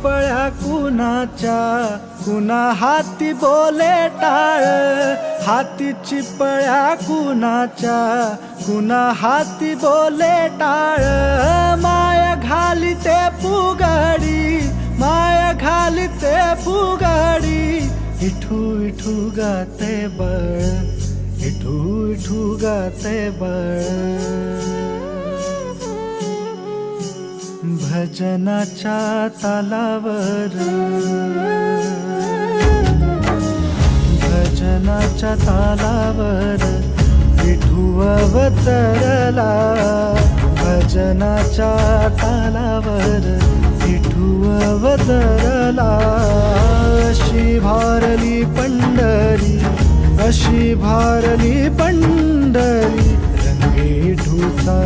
चिपळ्या कुणाच्या, कुणा हाती बोले टाळ, हाती चिपळ्या कुणाच्या, कुणा हाती बोले टाळ, माया घालिते फुगडी, माया घालिते फुगडी, इठू इठू गाते बळ, इठू इठू गाते बळ. भजनाच्या तालावर, भजनाच्या तालावर विठू अवतरला, भजनाच्या तालावर विठू अवतरला. अशी भारली पंढरी, अशी भारली पंढरी, रंगी विठूचा